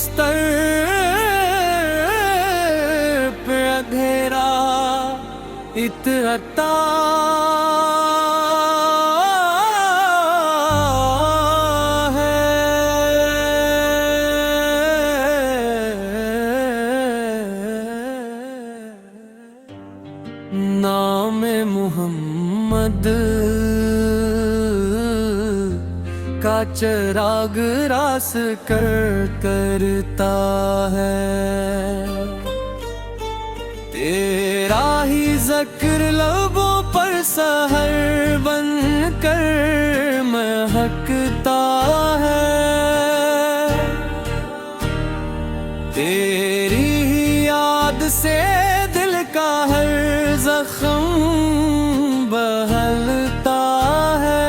बिस्तर पे अंधेरा इतरता नाम मोहम्मद का चिराग रास करता है। तेरा ही ज़िक्र लबों पर सहर बन कर महकता है। तेरी ही याद से दिल का हर जख्म बहलता है।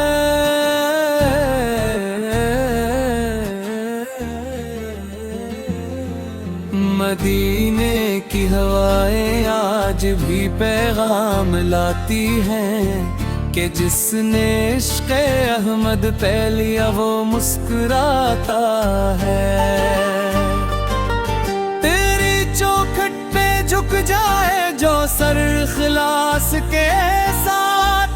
मदीने की हवाएं आज भी पैगाम लाती हैं कि जिसने इश्क़ अहमद पै लिया वो मुस्कुराता है। तेरी चौखट पे झुक जाए जो सर इख़लास के साथ,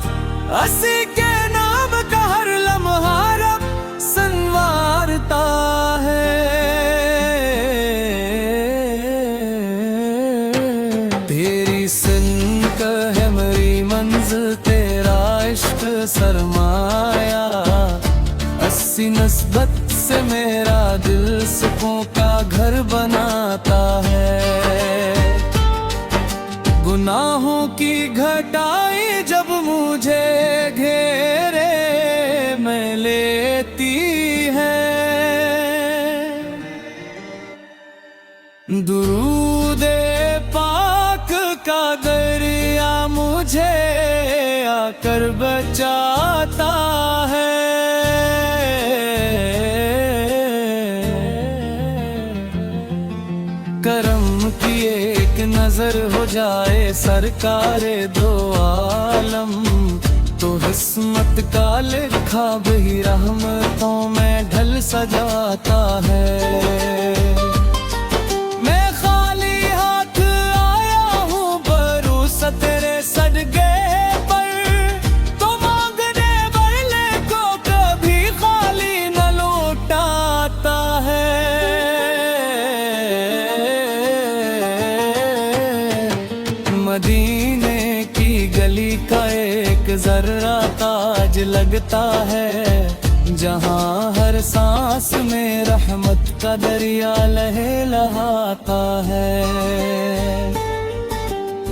असी के नाम का हर लम्हा रब संवारता है। तेरी सिनक है मेरी मंज़िल, तेरा इश्क सरमाया, अस्सी नस्बत से मेरा दिल सुकून का घर बनाता है। गुनाहों की घटाई जब मुझे घेरे में लेती है, दुरूदे पाक का दरिया मुझे आकर बचाता है। करम की एक नजर हो जाए सरकारे दो आलम, तो किस्मत का लिखा भी रहमतों में ढल सजाता है। मैं खाली हाथ आया हूँ भरोसा तेरे सदक़े पर, तो मांगने वाले को कभी खाली न लौटाता है। मदीने की गली का एक जर्रा ताज लगता है, जहाँ हर सांस में रहमत का दरिया लहलहाता है।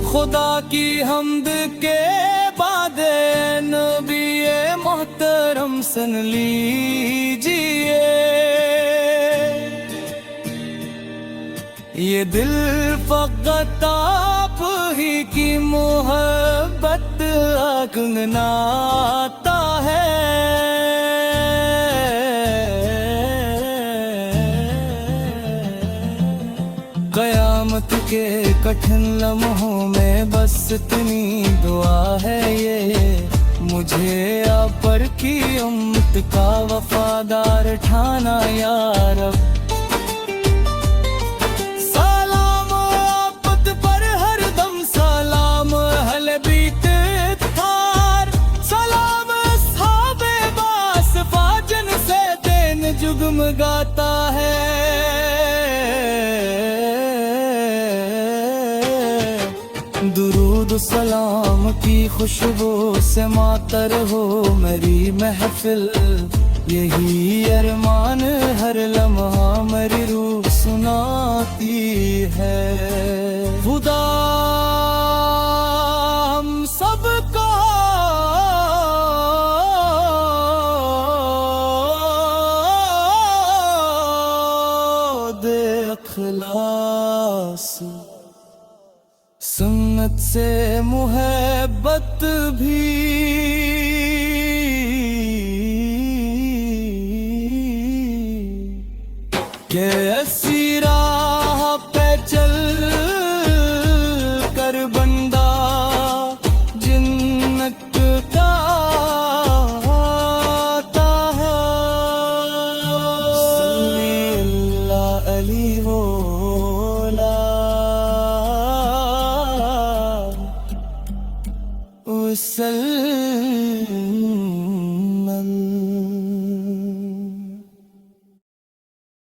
खुदा की हम्द के बाद नबी मोहतरम सुन लीजिए, ये दिल फ़क़त आप ही की मोहब्बत गुनगुनाता है। क़यामत के कठिन लम्हों में बस इतनी दुआ है ये, मुझे आप पर की उम्मत का वफादार ठाना या रब। जुगमगाता है दुरूद सलाम की खुशबू से मातर हो मेरी महफिल, यही अरमान हर लम्हा मेरी रूह सुनाती है। खुदा हम सबको इख़लास, सुन्नत से मुहब्बत भी, के ऐसी राह पे चल कर बंदा जन्नत का आता है। सल्ली अल्लाह अली मुसलसल